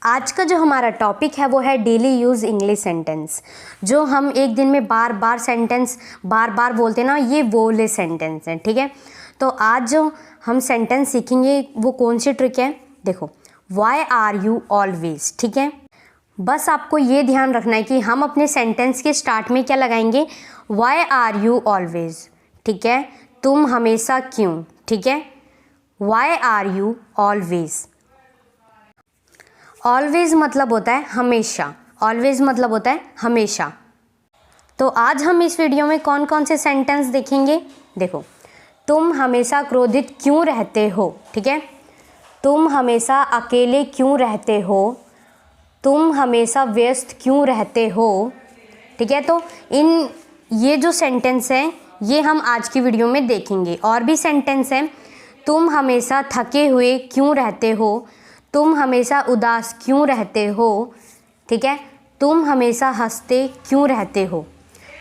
आज का जो हमारा टॉपिक है वो है डेली यूज़ इंग्लिश सेंटेंस। जो हम एक दिन में बार बार सेंटेंस बार बार बोलते हैं ना, ये वो वाले सेंटेंस हैं। ठीक है, तो आज जो हम सेंटेंस सीखेंगे वो कौन सी ट्रिक है, देखो, वाई आर यू ऑलवेज। ठीक है, बस आपको ये ध्यान रखना है कि हम अपने सेंटेंस के स्टार्ट में क्या लगाएंगे, वाई आर यू ऑलवेज। ठीक है, तुम हमेशा क्यों। ठीक है, why are you always. Always मतलब होता है हमेशा, ऑलवेज मतलब होता है हमेशा। तो आज हम इस वीडियो में कौन कौन से सेंटेंस देखेंगे, देखो, तुम हमेशा क्रोधित क्यों रहते हो। ठीक है, तुम हमेशा अकेले क्यों रहते हो, तुम हमेशा व्यस्त क्यों रहते हो। ठीक है, तो ये जो सेंटेंस हैं ये हम आज की वीडियो में देखेंगे। और भी सेंटेंस हैं, तुम हमेशा थके हुए क्यों रहते हो, तुम हमेशा उदास क्यों रहते हो। ठीक है, तुम हमेशा हंसते क्यों रहते हो,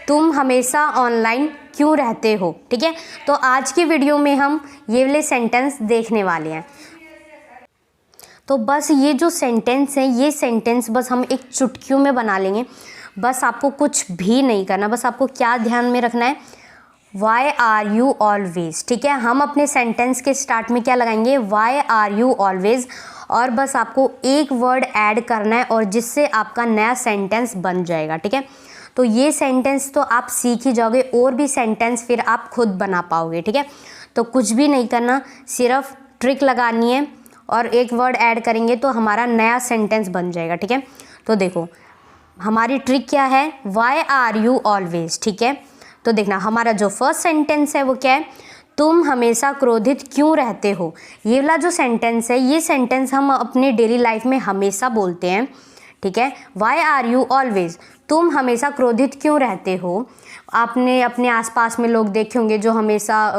तुम हमेशा ऑनलाइन क्यों रहते हो। ठीक है, तो आज की वीडियो में हम ये वाले सेंटेंस देखने वाले हैं। तो बस ये जो सेंटेंस हैं, ये सेंटेंस बस हम एक चुटकियों में बना लेंगे। बस आपको कुछ भी नहीं करना, बस आपको क्या ध्यान में रखना है, वाई आर यू ऑलवेज। ठीक है, हम अपने सेंटेंस के स्टार्ट में क्या लगाएंगे, वाई आर यू ऑलवेज। और बस आपको एक वर्ड ऐड करना है और जिससे आपका नया सेंटेंस बन जाएगा। ठीक है, तो ये सेंटेंस तो आप सीख ही जाओगे, और भी सेंटेंस फिर आप खुद बना पाओगे। ठीक है, तो कुछ भी नहीं करना, सिर्फ ट्रिक लगानी है और एक वर्ड ऐड करेंगे तो हमारा नया सेंटेंस बन जाएगा। ठीक है, तो देखो हमारी ट्रिक क्या है, वाई आर यू ऑलवेज। ठीक है, तो देखना हमारा जो फर्स्ट सेंटेंस है वो क्या है, तुम हमेशा क्रोधित क्यों रहते हो। ये वाला जो सेंटेंस है, ये सेंटेंस हम अपने डेली लाइफ में हमेशा बोलते हैं। ठीक है, वाई आर यू ऑलवेज, तुम हमेशा क्रोधित क्यों रहते हो। आपने अपने आसपास में लोग देखे होंगे जो हमेशा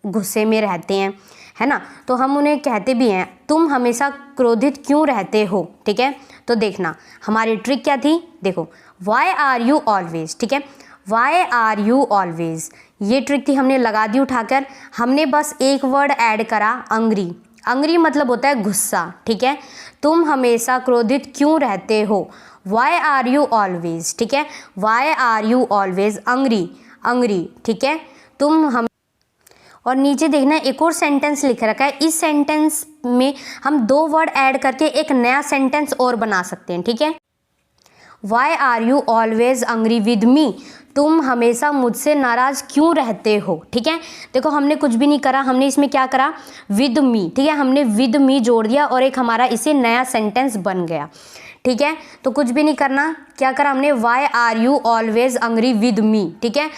गुस्से में रहते हैं, है ना, तो हम उन्हें कहते भी हैं, तुम हमेशा क्रोधित क्यों रहते हो। ठीक है, तो देखना हमारी ट्रिक क्या थी, देखो, वाई आर यू ऑलवेज। ठीक है, वाई आर यू ऑलवेज, ये ट्रिक थी, हमने लगा दी उठाकर। हमने बस एक वर्ड ऐड करा, अंग्री। अंग्री मतलब होता है गुस्सा। ठीक है, तुम हमेशा क्रोधित क्यों रहते हो, वाई आर यू ऑलवेज। ठीक है, why are you always, angry, angry. ठीक है, तुम हम, और नीचे देखना एक और सेंटेंस लिख रखा है, इस सेंटेंस में हम दो वर्ड ऐड करके एक नया सेंटेंस और बना सकते हैं। ठीक है, why are you always angry with me, तुम हमेशा मुझसे नाराज़ क्यों रहते हो। ठीक है, देखो हमने कुछ भी नहीं करा, हमने इसमें क्या करा, विद मी। ठीक है, हमने विद मी जोड़ दिया और एक हमारा इसे नया सेंटेंस बन गया। ठीक है, तो कुछ भी नहीं करना, क्या करा हमने, why are you always angry with me. ठीक है,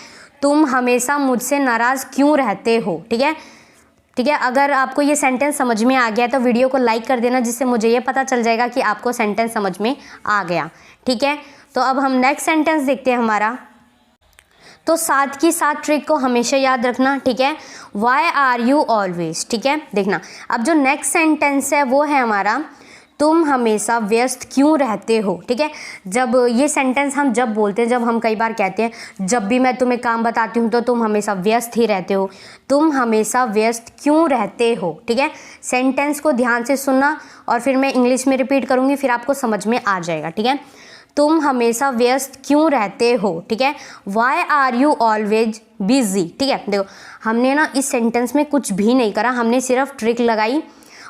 तुम हमेशा मुझसे नाराज़ क्यों रहते हो। ठीक है, ठीक है, अगर आपको ये सेंटेंस समझ में आ गया तो वीडियो को लाइक कर देना, जिससे मुझे ये पता चल जाएगा कि आपको सेंटेंस समझ में आ गया। ठीक है, तो अब हम नेक्स्ट सेंटेंस देखते हैं हमारा। तो साथ की साथ ट्रिक को हमेशा याद रखना। ठीक है, वाई आर यू ऑलवेज। ठीक है, देखना अब जो नेक्स्ट सेंटेंस है वो है हमारा, तुम हमेशा व्यस्त क्यों रहते हो। ठीक है, जब ये सेंटेंस हम जब बोलते हैं, जब हम कई बार कहते हैं, जब भी मैं तुम्हें काम बताती हूँ तो तुम हमेशा व्यस्त ही रहते हो, तुम हमेशा व्यस्त क्यों रहते हो। ठीक है, सेंटेंस को ध्यान से सुनना और फिर मैं इंग्लिश में रिपीट करूँगी, फिर आपको समझ में आ जाएगा। ठीक है, तुम हमेशा व्यस्त क्यों रहते हो। ठीक है, why are you always busy. ठीक है, देखो हमने ना इस सेंटेंस में कुछ भी नहीं करा, हमने सिर्फ ट्रिक लगाई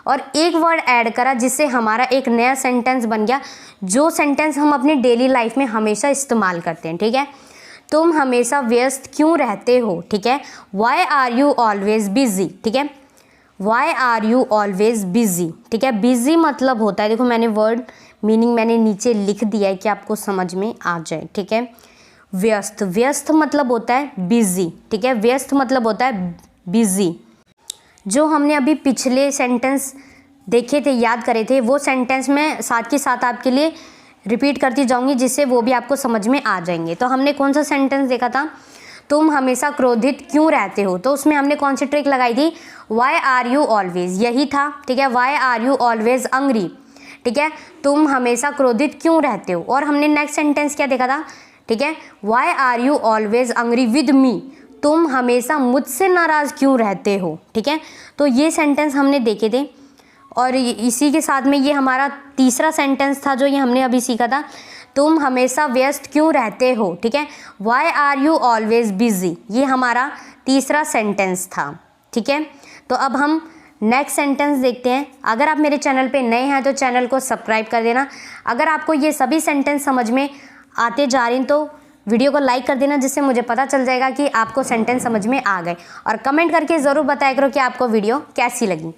और एक वर्ड ऐड करा, जिससे हमारा एक नया सेंटेंस बन गया, जो सेंटेंस हम अपनी डेली लाइफ में हमेशा इस्तेमाल करते हैं। ठीक है, तुम हमेशा व्यस्त क्यों रहते हो। ठीक है, why are you always busy. ठीक है, why are you always busy. ठीक है, बिजी मतलब होता है, देखो मैंने वर्ड मीनिंग मैंने नीचे लिख दिया है कि आपको समझ में आ जाए। ठीक है, व्यस्त, व्यस्त मतलब होता है बिजी। ठीक है, व्यस्त मतलब होता है बिजी। जो हमने अभी पिछले सेंटेंस देखे थे, याद करे थे, वो सेंटेंस मैं साथ के साथ आपके लिए रिपीट करती जाऊंगी, जिससे वो भी आपको समझ में आ जाएंगे। तो हमने कौन सा सेंटेंस देखा था, तुम हमेशा क्रोधित क्यों रहते हो, तो उसमें हमने कौन सी ट्रिक लगाई थी, वाई आर यू ऑलवेज, यही था। ठीक है, why are you always angry. ठीक है, तुम हमेशा क्रोधित क्यों रहते हो। और हमने नेक्स्ट सेंटेंस क्या देखा था, ठीक है, why are you always angry with me, तुम हमेशा मुझसे नाराज़ क्यों रहते हो। ठीक है, तो ये सेंटेंस हमने देखे थे। और इसी के साथ में ये हमारा तीसरा सेंटेंस था जो ये हमने अभी सीखा था, तुम हमेशा व्यस्त क्यों रहते हो, ठीक है, why are you always busy, ये हमारा तीसरा सेंटेंस था, ठीक है। तो अब हम नेक्स्ट सेंटेंस देखते हैं। अगर आप मेरे चैनल पे नए हैं तो चैनल को सब्सक्राइब कर देना। अगर आपको ये सभी सेंटेंस समझ में आते जा रहे हैं तो वीडियो को लाइक कर देना, जिससे मुझे पता चल जाएगा कि आपको सेंटेंस समझ में आ गए। और कमेंट करके ज़रूर बताया करो कि आपको वीडियो कैसी लगी,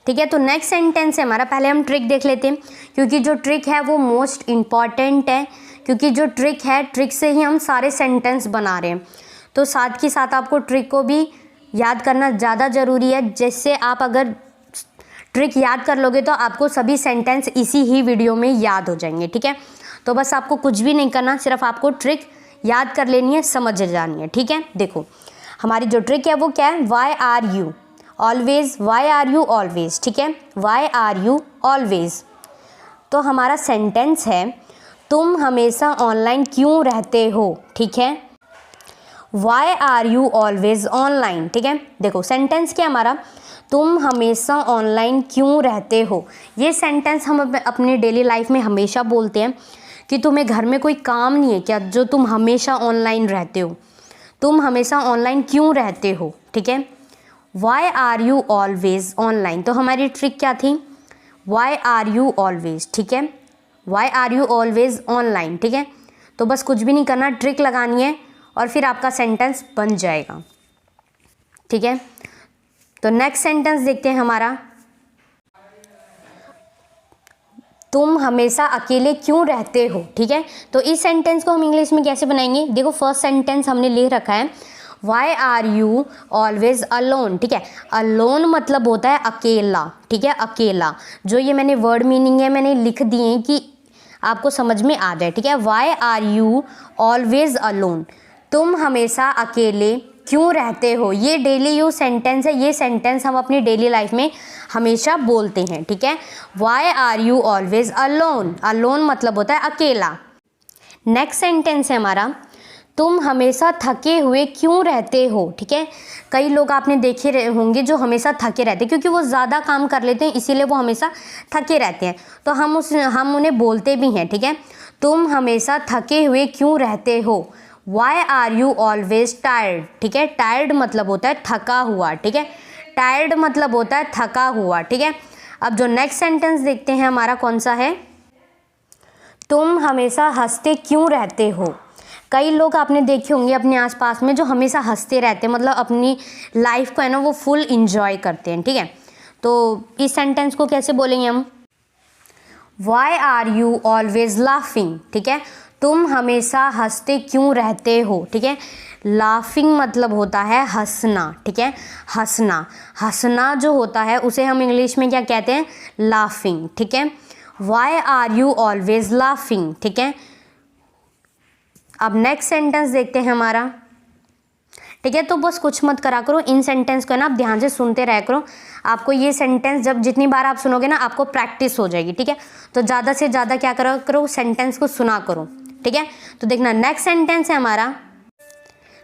ठीक है। तो नेक्स्ट सेंटेंस है हमारा, पहले हम ट्रिक देख लेते हैं, क्योंकि जो ट्रिक है वो मोस्ट इम्पॉर्टेंट है, क्योंकि जो ट्रिक है, ट्रिक से ही हम सारे सेंटेंस बना रहे हैं। तो साथ के साथ आपको ट्रिक को भी याद करना ज़्यादा ज़रूरी है, जिससे आप अगर ट्रिक याद कर लोगे तो आपको सभी सेंटेंस इसी ही वीडियो में याद हो जाएंगे, ठीक है। तो बस आपको कुछ भी नहीं करना, सिर्फ आपको ट्रिक याद कर लेनी है, समझ जानी है, ठीक है। देखो हमारी जो ट्रिक है वो क्या है, why are you always, why are you always, ठीक है, वाई आर यू ऑलवेज। तो हमारा सेंटेंस है, तुम हमेशा ऑनलाइन क्यों रहते हो, ठीक है, why are you always online, ठीक है। देखो सेंटेंस क्या हमारा, तुम हमेशा ऑनलाइन क्यों रहते हो। ये सेंटेंस हम अपने डेली लाइफ में हमेशा बोलते हैं कि तुम्हें घर में कोई काम नहीं है क्या जो तुम हमेशा ऑनलाइन रहते हो, तुम हमेशा ऑनलाइन क्यों रहते हो, ठीक है, why are you always online. तो हमारी ट्रिक क्या थी, वाई आर यू ऑलवेज, ठीक है, why are you always online, ठीक है। तो बस कुछ भी नहीं करना, ट्रिक लगानी है और फिर आपका सेंटेंस बन जाएगा, ठीक है। तो नेक्स्ट सेंटेंस देखते हैं हमारा, तुम हमेशा अकेले क्यों रहते हो, ठीक है। तो इस सेंटेंस को हम इंग्लिश में कैसे बनाएंगे, देखो फर्स्ट सेंटेंस हमने लिख रखा है, why are you always alone, ठीक है। अलोन मतलब होता है अकेला, ठीक है, अकेला। जो ये मैंने वर्ड मीनिंग है मैंने लिख दिए कि आपको समझ में आ जाए, ठीक है। Why are you always alone, तुम हमेशा अकेले क्यों रहते हो। ये डेली यूज सेंटेंस है, ये सेंटेंस हम अपनी डेली लाइफ में हमेशा बोलते हैं, ठीक है। Why are you always alone, alone मतलब होता है अकेला। नेक्स्ट सेंटेंस है हमारा, तुम हमेशा थके हुए क्यों रहते हो, ठीक है। कई लोग आपने देखे होंगे जो हमेशा थके रहते हैं, क्योंकि वो ज़्यादा काम कर लेते हैं इसीलिए वो हमेशा थके रहते हैं। तो हम उन्हें बोलते भी हैं, ठीक है, तुम हमेशा थके हुए क्यों रहते हो, why are you always tired, ठीक है। टायर्ड मतलब होता है थका हुआ, ठीक है, टायर्ड मतलब होता है थका हुआ, ठीक है। अब जो नेक्स्ट सेंटेंस देखते हैं हमारा कौन सा है, तुम हमेशा हंसते क्यों रहते हो। कई लोग आपने देखे होंगे अपने आसपास में जो हमेशा हंसते रहते हैं, मतलब अपनी लाइफ को है ना वो फुल इंजॉय करते हैं, ठीक है। तो इस सेंटेंस को कैसे बोलेंगे हम, why are you always laughing, ठीक है, तुम हमेशा हंसते क्यों रहते हो, ठीक है। लाफिंग मतलब होता है हंसना, ठीक है, हंसना, हंसना जो होता है उसे हम इंग्लिश में क्या कहते हैं, लाफिंग, ठीक है। Why are you always laughing, ठीक है। अब नेक्स्ट सेंटेंस देखते हैं हमारा, ठीक है। तो बस कुछ मत करा करो, इन सेंटेंस को ना आप ध्यान से सुनते रह करो। आपको ये सेंटेंस जब जितनी बार आप सुनोगे ना आपको प्रैक्टिस हो जाएगी, ठीक है। तो ज़्यादा से ज़्यादा क्या करा करो, सेंटेंस को सुना करो, ठीक है। तो देखना नेक्स्ट सेंटेंस है हमारा,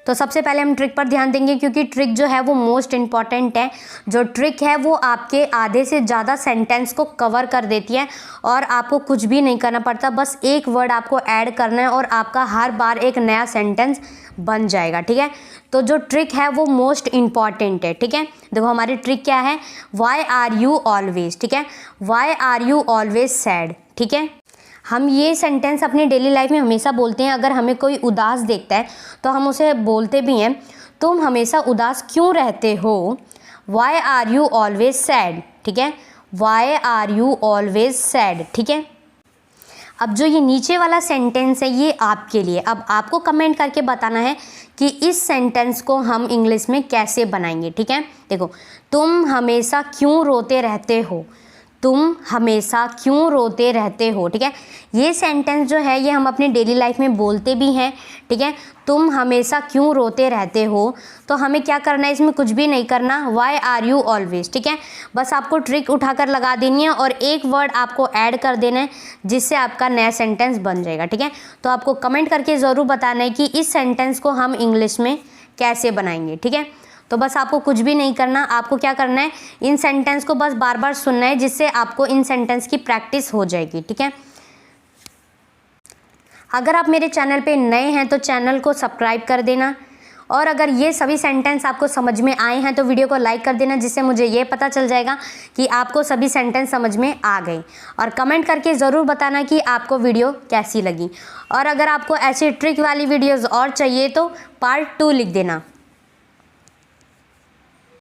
तो सबसे पहले हम ट्रिक पर ध्यान देंगे, क्योंकि ट्रिक जो है वो मोस्ट इम्पॉर्टेंट है। जो ट्रिक है वो आपके आधे से ज़्यादा सेंटेंस को कवर कर देती है और आपको कुछ भी नहीं करना पड़ता, बस एक वर्ड आपको ऐड करना है और आपका हर बार एक नया सेंटेंस बन जाएगा, ठीक है। तो जो ट्रिक है वो मोस्ट इम्पॉर्टेंट है, ठीक है। देखो हमारी ट्रिक क्या है, वाई आर यू ऑलवेज, ठीक है, why are you always sad, ठीक है। हम ये सेंटेंस अपनी डेली लाइफ में हमेशा बोलते हैं। अगर हमें कोई उदास देखता है तो हम उसे बोलते भी हैं, तुम हमेशा उदास क्यों रहते हो, why are you always sad, ठीक है, why are you always sad, ठीक है। अब जो ये नीचे वाला सेंटेंस है ये आपके लिए, अब आपको कमेंट करके बताना है कि इस सेंटेंस को हम इंग्लिश में कैसे बनाएंगे, ठीक है। देखो, तुम हमेशा क्यों रोते रहते हो, तुम हमेशा क्यों रोते रहते हो, ठीक है। ये सेंटेंस जो है ये हम अपनी डेली लाइफ में बोलते भी हैं, ठीक है। तुम हमेशा क्यों रोते रहते हो, तो हमें क्या करना है, इसमें कुछ भी नहीं करना, वाई आर यू ऑलवेज, ठीक है। बस आपको ट्रिक उठाकर लगा देनी है और एक वर्ड आपको ऐड कर देना है जिससे आपका नया सेंटेंस बन जाएगा, ठीक है। तो आपको कमेंट करके ज़रूर बताना है कि इस सेंटेंस को हम इंग्लिश में कैसे बनाएंगे, ठीक है। तो बस आपको कुछ भी नहीं करना, आपको क्या करना है, इन सेंटेंस को बस बार बार सुनना है, जिससे आपको इन सेंटेंस की प्रैक्टिस हो जाएगी। ठीक है, अगर आप मेरे चैनल पे नए हैं तो चैनल को सब्सक्राइब कर देना, और अगर ये सभी सेंटेंस आपको समझ में आए हैं तो वीडियो को लाइक कर देना, जिससे मुझे ये पता चल जाएगा कि आपको सभी सेंटेंस समझ में आ गए। और कमेंट करके ज़रूर बताना कि आपको वीडियो कैसी लगी, और अगर आपको ऐसी ट्रिक वाली वीडियोज़ और चाहिए तो पार्ट 2 लिख देना।